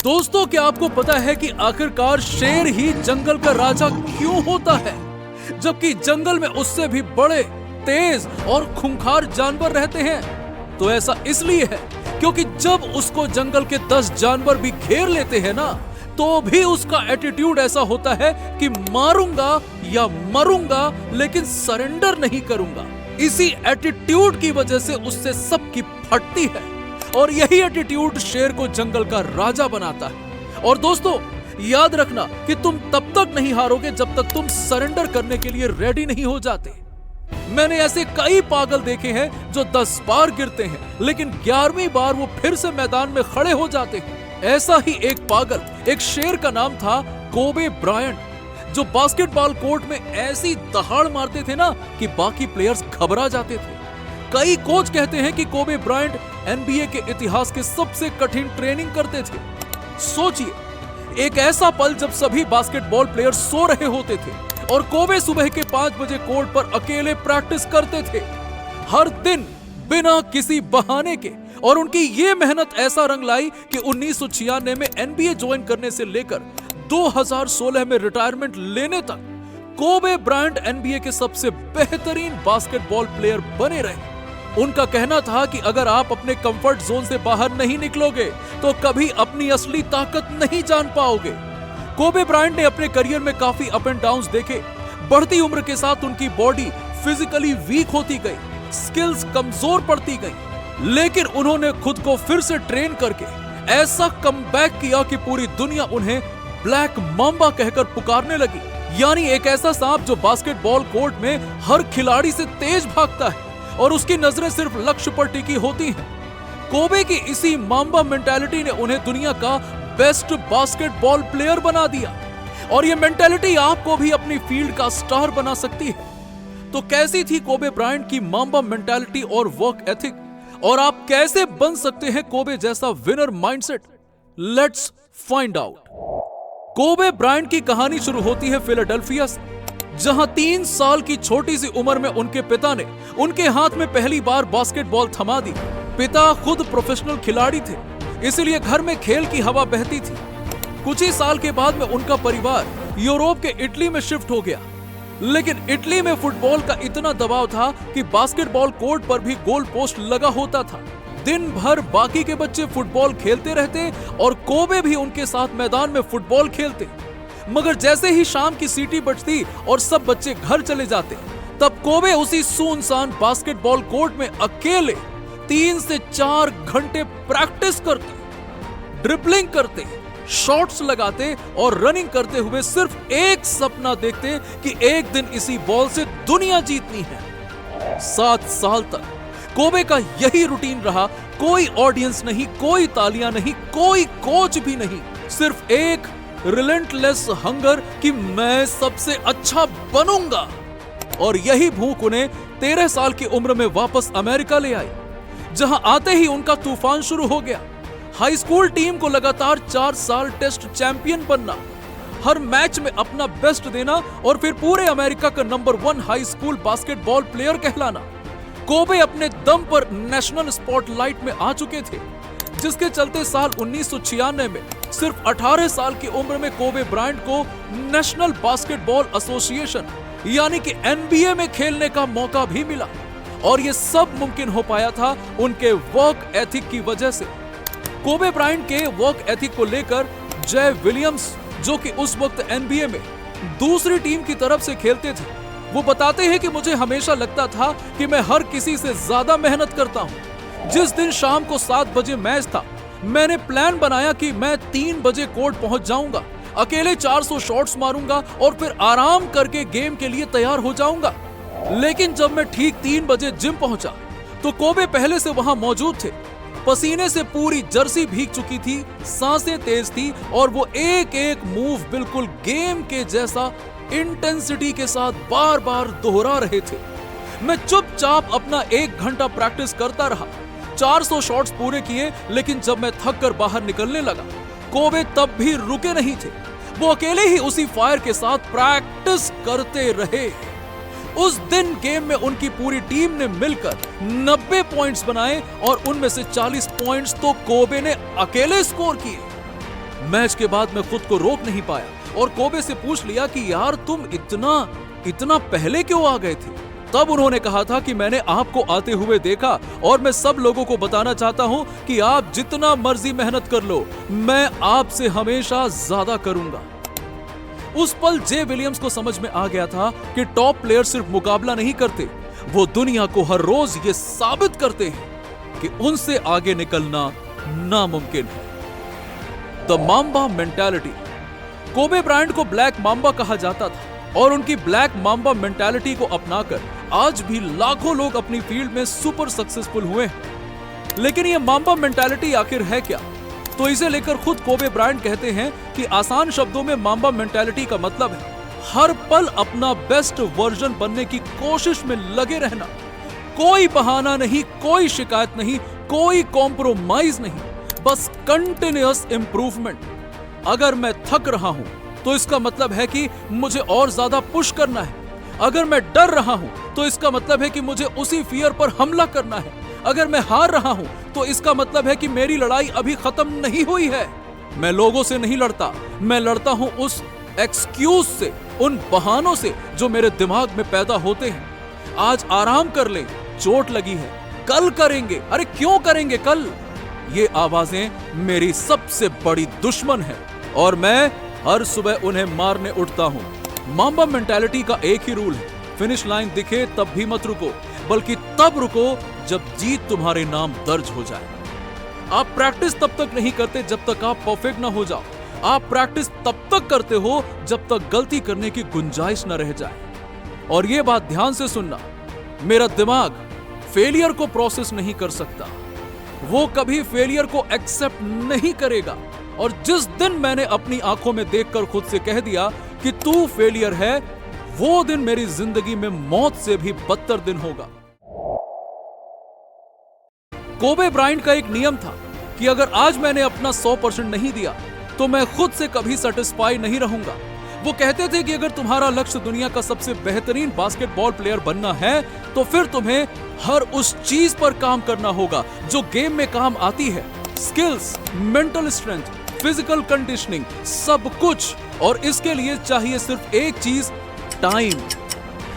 दोस्तों, क्या आपको पता है कि आखिरकार शेर ही जंगल का राजा क्यों होता है, जबकि जंगल में उससे भी बड़े, तेज और खूंखार जानवर रहते हैं? तो ऐसा इसलिए है क्योंकि जब उसको जंगल के 10 जानवर भी घेर लेते हैं ना, तो भी उसका एटीट्यूड ऐसा होता है कि मारूंगा या मरूंगा लेकिन सरेंडर नहीं करूंगा। इसी एटीट्यूड की वजह से उससे सबकी फटती है और यही एटीट्यूड शेर को जंगल का राजा बनाता है। और दोस्तों, याद रखना कि तुम तब तक नहीं हारोगे जब तक तुम सरेंडर करने के लिए रेडी नहीं हो जाते। मैंने ऐसे कई पागल देखे हैं जो 10 बार गिरते हैं लेकिन 11वीं बार वो फिर से मैदान में खड़े हो जाते हैं। ऐसा ही एक पागल, एक शेर का नाम था कोबे ब्रायंट, जो बास्केटबॉल कोर्ट में ऐसी दहाड़ मारते थे ना कि बाकी प्लेयर्स घबरा जाते थे। कई कोच कहते हैं कि कोबे ब्रायंट एनबीए के इतिहास के सबसे कठिन ट्रेनिंग करते थे। सोचिए, एक ऐसा पल जब सभी बास्केटबॉल प्लेयर सो रहे होते थे और कोबे सुबह के 5 बजे कोर्ट पर अकेले प्रैक्टिस करते थे, हर दिन बिना किसी बहाने के। और उनकी ये मेहनत ऐसा रंग लाई कि 1996 में एनबीए ज्वाइन करने से लेकर 2016 में रिटायरमेंट लेने तक कोबे ब्रायंट एनबीए के सबसे बेहतरीन बास्केटबॉल प्लेयर बने रहे। उनका कहना था कि अगर आप अपने कंफर्ट जोन से बाहर नहीं निकलोगे तो कभी अपनी असली ताकत नहीं जान पाओगे। कोबे ब्रायंट ने अपने करियर में काफी अप एंड डाउन्स देखे। बढ़ती उम्र के साथ उनकी बॉडी फिजिकली वीक होती गई, स्किल्स कमजोर पड़ती गई, लेकिन उन्होंने खुद को फिर से ट्रेन करके ऐसा कमबैक किया कि पूरी दुनिया उन्हें ब्लैक मांबा कहकर पुकारने लगी। यानी एक ऐसा सांप जो बास्केटबॉल कोर्ट में हर खिलाड़ी से तेज भागता है और उसकी नजरें सिर्फ लक्ष्य पर टिकी होती हैं। कोबे की इसी मांबा मेंटालिटी ने उन्हें दुनिया का बेस्ट बास्केटबॉल प्लेयर बना दिया और ये मेंटालिटी आपको भी अपनी फील्ड का स्टार बना सकती है। तो कैसी थी कोबे ब्रायंट की मांबा मेंटालिटी और वर्क एथिक, और आप कैसे बन सकते हैं कोबे जैसा winner mindset? Let's find out. Kobe Bryant की कहानी शुरू होती है फिलाडेल्फिया से, जहां 3 साल की छोटी सी उम्र में उनके पिता ने उनके हाथ में पहली बार बास्केटबॉल थमा दी। पिता खुद प्रोफेशनल खिलाड़ी थे, इसलिए घर में खेल की हवा बहती थी। कुछ ही साल के बाद में उनका परिवार यूरोप के इटली में शिफ्ट हो गया, लेकिन इटली में फुटबॉल का इतना दबाव था कि बास्केटबॉल कोर्ट पर भी गोल पोस्ट लगा होता था। दिन भर बाकी के बच्चे फुटबॉल खेलते रहते और कोबे भी उनके साथ मैदान में फुटबॉल खेलते। मगर जैसे ही शाम की सीटी बजती और सब बच्चे घर चले जाते, तब कोबे उसी सुनसान बास्केटबॉल कोर्ट में अकेले 3 से 4 घंटे प्रैक्टिस करते, ड्रिबलिंग करते, शॉट्स लगाते और रनिंग करते हुए सिर्फ एक सपना देखते कि एक दिन इसी बॉल से दुनिया जीतनी है। 7 साल तक कोबे का यही रूटीन रहा। कोई ऑडियंस नहीं, कोई तालियां नहीं, कोई कोच भी नहीं, सिर्फ एक रिलेंटलेस हंगर कि मैं सबसे अच्छा बनूंगा। और यही भूख उन्हें 13 साल की उम्र में वापस अमेरिका ले आई, जहां आते ही उनका तूफान शुरू हो गया। हाई स्कूल टीम को लगातार 4 साल टेस्ट चैंपियन बनना, हर मैच में अपना बेस्ट देना और फिर पूरे अमेरिका का number 1 high school basketball player कहलाना। कोबे अपने दम पर नेशनल स्पॉटलाइट में आ चुके थे, जिसके चलते साल 1996 में सिर्फ 18 साल की उम्र में कोबे ब्रायंट को नेशनल बास्केटबॉल एसोसिएशन यानी कि एनबीए में खेलने का मौका भी मिला। और ये सब मुमकिन हो पाया था उनके वर्क एथिक की वजह से। कोबे ब्रायंट के वर्क एथिक को लेकर जय विलियम्स, जो कि उस वक्त एनबीए में दूसरी टीम की तरफ से खेलते थे, वो बताते हैं कि मुझे हमेशा लगता था कि मैं हर किसी से ज्यादा मेहनत करता हूं। जिस दिन शाम को 7 बजे मैच था, मैंने प्लान बनाया कि मैं 3 बजे कोर्ट पहुंच जाऊंगा, अकेले 400 शॉट्स मारूंगा और फिर आराम करके गेम के लिए तैयार हो जाऊंगा। लेकिन जब मैं ठीक 3 बजे जिम पहुंचा तो कोबे पहले से वहां मौजूद थे। पसीने से पूरी जर्सी भीग चुकी थी, सांसें तेज थी और वो एक एक मूव बिल्कुल गेम के जैसा इंटेंसिटी के साथ बार बार दोहरा रहे थे। मैं चुपचाप अपना 1 घंटा प्रैक्टिस करता रहा, 400 शॉट्स पूरे किए, लेकिन जब मैं थक कर बाहर निकलने लगा, कोबे तब भी रुके नहीं थे। वो अकेले ही उसी फायर के साथ प्रैक्टिस करते रहे। उस दिन गेम में उनकी पूरी टीम ने मिलकर 90 पॉइंट्स बनाए और उनमें से 40 पॉइंट्स तो कोबे ने अकेले स्कोर किए। मैच के बाद मैं खुद को रोक नहीं पाया और कोबे से पूछ लिया कि यार तुम इतना पहले क्यों आ गए थे। तब उन्होंने कहा था कि मैंने आपको आते हुए देखा और मैं सब लोगों को बताना चाहता हूं कि आप जितना मर्जी मेहनत कर लो, मैं आपसे हमेशा ज्यादा करूंगा। उस पल जे विलियम्स को समझ में आ गया था कि टॉप प्लेयर सिर्फ मुकाबला नहीं करते, वो दुनिया को हर रोज ये साबित करते हैं कि उनसे आगे निकलना नामुमकिन है। The mamba mentality. Kobe Bryant को ब्लैक माम्बा कहा जाता था और उनकी ब्लैक माम्बा मेंटालिटी को अपनाकर आज भी लाखों लोग अपनी फील्ड में सुपर सक्सेसफुल हुए हैं। लेकिन ये माम्बा मेंटालिटी आखिर है क्या? तो इसे लेकर खुद कोबे ब्रायंट कहते हैं कि आसान शब्दों में माम्बा मेंटालिटी का मतलब है हर पल अपना बेस्ट वर्जन बनने की कोशिश में लगे रहना। कोई बहाना नहीं, कोई शिकायत नहीं, कोई कॉम्प्रोमाइज नहीं, बस कंटिन्यूअस इंप्रूवमेंट। अगर मैं थक रहा हूं तो इसका मतलब है कि मुझे और ज्यादा पुश करना है। अगर मैं डर रहा हूं तो इसका मतलब है कि मुझे उसी फियर पर हमला करना है। अगर मैं हार रहा हूं तो इसका मतलब है कि मेरी लड़ाई अभी खत्म नहीं हुई है। मैं लोगों से नहीं लड़ता, मैं लड़ता हूं उस एक्सक्यूज से, उन बहानों से जो मेरे दिमाग में पैदा होते हैं। आज आराम कर ले, चोट लगी है, कल करेंगे, अरे क्यों करेंगे कल? ये आवाजें मेरी सबसे बड़ी दुश्मन है और मैं हर सुबह उन्हें मारने उठता हूं। माम्बा मेंटालिटी का एक ही रूल है, फिनिश लाइन दिखे तब भी मत रुको, बल्कि तब रुको जब जीत तुम्हारे नाम दर्ज हो जाए। आप प्रैक्टिस तब तक नहीं करते जब तक आप परफेक्ट ना हो जाओ। आप प्रैक्टिस तब तक करते हो जब तक गलती करने की गुंजाइश न रह जाए। और ये बात ध्यान से सुनना, मेरा दिमाग फेलियर को प्रोसेस नहीं कर सकता, वो कभी फेलियर को एक्सेप्ट नहीं करेगा। और जिस दिन मैंने अपनी आंखों में देखकर खुद से कह दिया कि तू फेलियर है, वो दिन मेरी जिंदगी में मौत से भी बदतर दिन होगा। कोबे ब्रायंट का एक नियम था कि अगर आज मैंने अपना 100% नहीं दिया तो मैं खुद से कभी सेटिस्फाई नहीं रहूंगा। वो कहते थे कि अगर तुम्हारा लक्ष्य दुनिया का सबसे बेहतरीन बास्केटबॉल प्लेयर बनना है तो फिर तुम्हें हर उस चीज पर काम करना होगा जो गेम में काम आती है। Skills, mental strength, physical conditioning, सब कुछ। और इसके लिए चाहिए सिर्फ एक चीज, टाइम।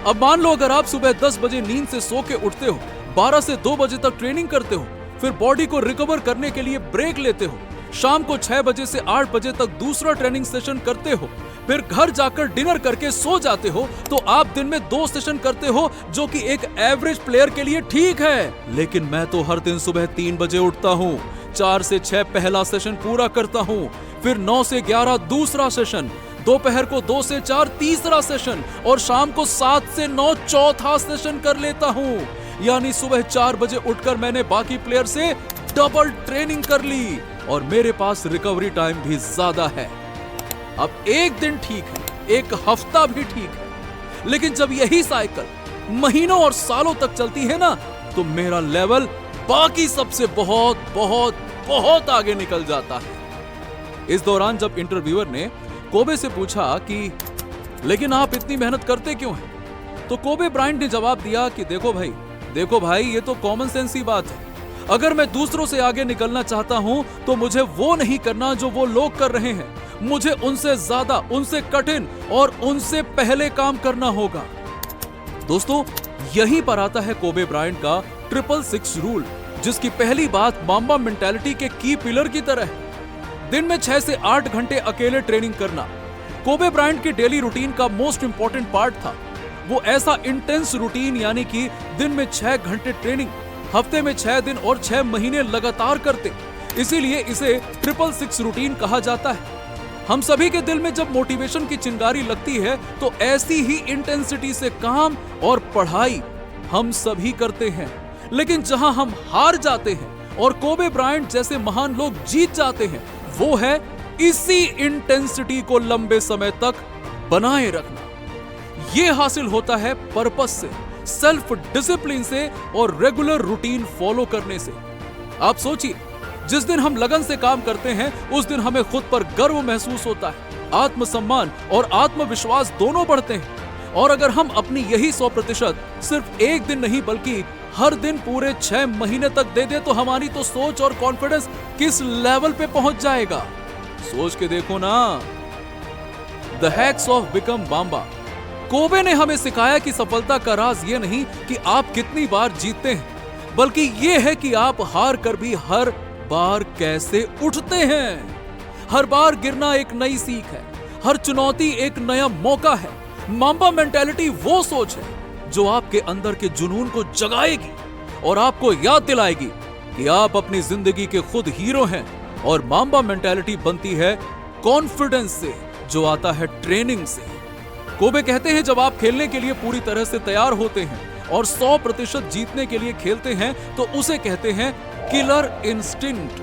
अब मान लो अगर आप सुबह 10 बजे नींद से सो के उठते हो, 12 से 2 बजे तक ट्रेनिंग करते हो, फिर बॉडी को रिकवर करने के लिए ब्रेक लेते हो, शाम को 6 बजे से 8 बजे तक दूसरा ट्रेनिंग सेशन करते हो, फिर घर जाकर डिनर करके सो जाते हो, तो आप दिन में 2 सेशन करते हो, जो कि एक एवरेज प्लेयर के लिए ठीक है। लेकिन मैं तो हर दिन सुबह 3 बजे उठता हूँ, 4 से 6 पहला सेशन पूरा करता हूँ, फिर 9 से 11 दूसरा सेशन, दोपहर को 2 से 4 तीसरा सेशन और शाम को 7 से 9 चौथा सेशन कर लेता हूँ। यानी सुबह 4 बजे उठकर मैंने बाकी प्लेयर से डबल ट्रेनिंग कर ली और मेरे पास रिकवरी टाइम भी ज्यादा है। अब एक दिन ठीक है, एक हफ्ता भी ठीक है, लेकिन जब यही साइकिल महीनों और सालों तक चलती है ना, तो मेरा लेवल बाकी सबसे बहुत बहुत बहुत आगे निकल जाता है। इस दौरान जब इंटरव्यूअर ने कोबे से पूछा कि लेकिन आप इतनी मेहनत करते क्यों हैं, तो कोबे ब्रायंट ने जवाब दिया कि देखो भाई ये तो कॉमन सेंस की बात है। अगर मैं दूसरों से आगे निकलना चाहता हूं तो मुझे वो नहीं करना जो वो लोग कर रहे हैं, मुझे उनसे ज्यादा, उनसे कठिन और उनसे पहले काम करना होगा। दोस्तों, यहीं पर आता है कोबे ब्रायंट का 666 रूल, जिसकी पहली बात माम्बा मेंटालिटी के की पिलर की तरह है। दिन में 6 से 8 घंटे अकेले ट्रेनिंग करना कोबे ब्रायंट की डेली रूटीन का मोस्ट इंपॉर्टेंट पार्ट था। वो ऐसा इंटेंस रूटीन, यानी कि दिन में 6 घंटे ट्रेनिंग, हफ्ते में 6 दिन और 6 महीने लगातार करते, इसीलिए इसे 666 रूटीन कहा जाता है। हम सभी के दिल में जब मोटिवेशन की चिंगारी लगती है तो ऐसी ही इंटेंसिटी से काम और पढ़ाई हम सभी करते हैं। लेकिन जहां हम हार जाते हैं और कोबे ब्रायंट जैसे महान लोग जीत जाते हैं, वो है इसी इंटेंसिटी को लंबे समय तक बनाए रखना। यह हासिल होता है पर्पस से, सेल्फ डिसिप्लिन से और रेगुलर रूटीन फॉलो करने से। आप सोचिए, जिस दिन हम लगन से काम करते हैं उस दिन हमें खुद पर गर्व महसूस होता है, आत्मसम्मान और आत्मविश्वास दोनों बढ़ते हैं। और अगर हम अपनी यही 100% सिर्फ एक दिन नहीं बल्कि हर दिन पूरे 6 महीने तक दे दे तो हमारी तो सोच और कॉन्फिडेंस किस लेवल पे पहुंच जाएगा। सोच के देखो ना। The hacks of become Mamba. Kobe ने हमें सिखाया कि सफलता का राज ये नहीं कि आप कितनी बार जीतते हैं, बल्कि ये है कि आप हार कर भी हर बार कैसे उठते हैं। हर बार गिरना एक नई सीख है, हर चुनौती एक नया मौका है। मांबा मेंटालिटी वो सोच है जो आपके अंदर के जुनून को जगाएगी और आपको याद दिलाएगी कि आप अपनी जिंदगी के खुद हीरो हैं। और मांबा मेंटालिटी बनती है कॉन्फिडेंस से, जो आता है ट्रेनिंग से। कोबे कहते हैं जब आप खेलने के लिए पूरी तरह से तैयार होते हैं और 100% जीतने के लिए खेलते हैं तो उसे कहते हैं किलर इंस्टिंक्ट,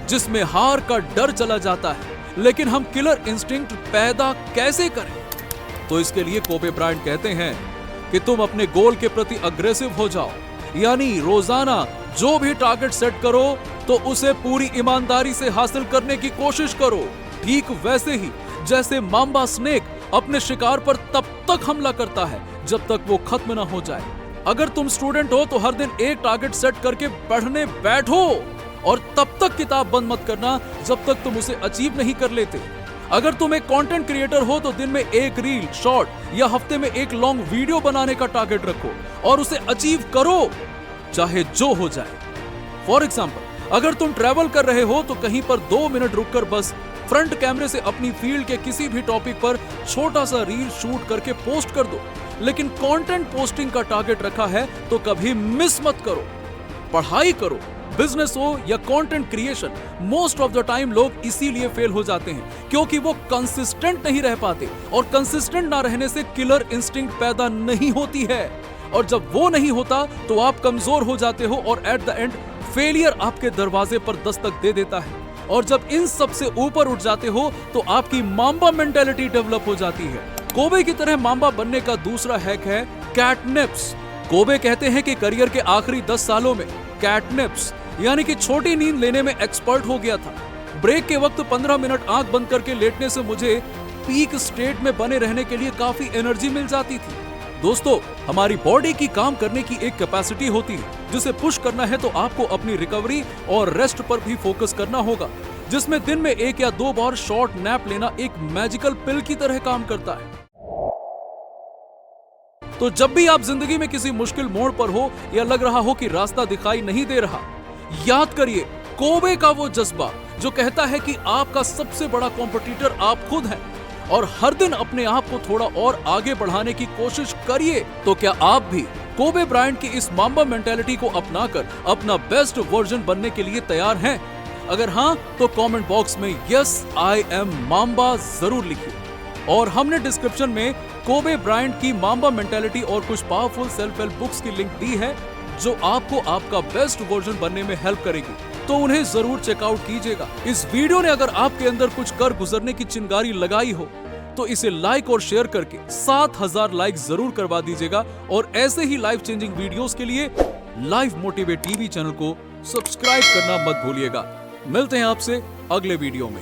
जिसमें हार का डर चला जाता है। लेकिन हम किलर इंस्टिंक्ट पैदा कैसे करें? तो इसके लिए कोबे ब्रायंट कहते हैं कि तुम अपने गोल के प्रति अग्रेसिव हो जाओ, यानी रोजाना जो भी टारगेट सेट करो तो उसे पूरी ईमानदारी से हासिल करने की कोशिश करो। ठीक वैसे ही जैसे मांबा स्नेक अपने शिकार पर तब तक हमला करता है जब तक वो खत्म ना हो जाए। अगर तुम स्टूडेंट हो तो हर दिन एक टारगेट सेट करके पढ़ने बैठो और तब तक किताब बंद मत करना जब तक तुम उसे अचीव नहीं कर लेते। अगर तुम एक कंटेंट क्रिएटर हो तो दिन में एक रील, शॉर्ट या हफ्ते में एक लॉन्ग वीडियो बनाने का टारगेट रखो और उसे अचीव करो, चाहे जो हो जाए। फॉर एग्जाम्पल, अगर तुम ट्रैवल कर रहे हो तो कहीं पर 2 मिनट रुककर बस फ्रंट कैमरे से अपनी फील्ड के किसी भी टॉपिक पर छोटा सा रील शूट करके पोस्ट कर दो। लेकिन कंटेंट पोस्टिंग का टारगेट रखा है तो कभी मिस मत करो। पढ़ाई करो, बिजनेस हो या content creation, most of the time लोग इसीलिए फेल हो जाते हैं क्योंकि वो कंसिस्टेंट नहीं रह पाते, और कंसिस्टेंट ना रहने से किलर इंस्टिंक्ट पैदा नहीं होती है। और जब वो नहीं होता तो आप कमजोर हो जाते हो और एट द एंड फेलियर आपके दरवाजे पर दस्तक दे देता है। और जब इन सब से ऊपर उठ जाते हो तो आपकी मांबा मेंटालिटी डेवलप हो जाती है। कोबे की तरह मांबा बनने का दूसरा हैक है कैटनिप्स। कोबे कहते हैं कि करियर के आखिरी 10 सालों में कैटनिप्स यानी कि छोटी नींद लेने में एक्सपर्ट हो गया था। ब्रेक के वक्त 15 मिनट आंख बंद करके लेटने से मुझे पीक स्टेट में बने रहने के लिए काफी एनर्जी मिल जाती थी। दोस्तों, हमारी बॉडी की काम करने की एक कैपेसिटी होती है जिसे पुश करना है तो आपको अपनी रिकवरी और रेस्ट पर भी फोकस करना होगा, जिसमें दिन में 1 या 2 बार शॉर्ट नैप लेना एक मैजिकल पिल की तरह काम करता है। तो जब भी आप जिंदगी में किसी मुश्किल मोड़ पर हो या लग रहा हो कि रास्ता दिखाई नहीं दे रहा, याद करिए कोबे का वो जज्बा जो कहता है कि आपका सबसे बड़ा कॉम्पिटिटर आप खुद हैं, और हर दिन अपने आप को थोड़ा और आगे बढ़ाने की कोशिश करिए। तो क्या आप भी कोबे ब्रायंट की इस मांबा मेंटालिटी को अपनाकर अपना बेस्ट वर्जन बनने के लिए तैयार हैं? अगर हाँ तो कमेंट बॉक्स में यस आई एम मांबा जरूर लिखिए। और हमने डिस्क्रिप्शन में कोबे ब्रायंट की मांबा मेंटालिटी और कुछ पावरफुल सेल्फ हेल्प बुक्स की लिंक दी है जो आपको आपका बेस्ट वर्जन बनने में हेल्प करेगी, तो उन्हें जरूर चेकआउट कीजिएगा। इस वीडियो ने अगर आपके अंदर कुछ कर गुजरने की चिंगारी लगाई हो तो इसे लाइक और शेयर करके 7000 लाइक जरूर करवा दीजिएगा। और ऐसे ही लाइफ चेंजिंग वीडियोस के लिए लाइफ मोटिवेट टीवी चैनल को सब्सक्राइब करना मत भूलिएगा। मिलते हैं आपसे अगले वीडियो में।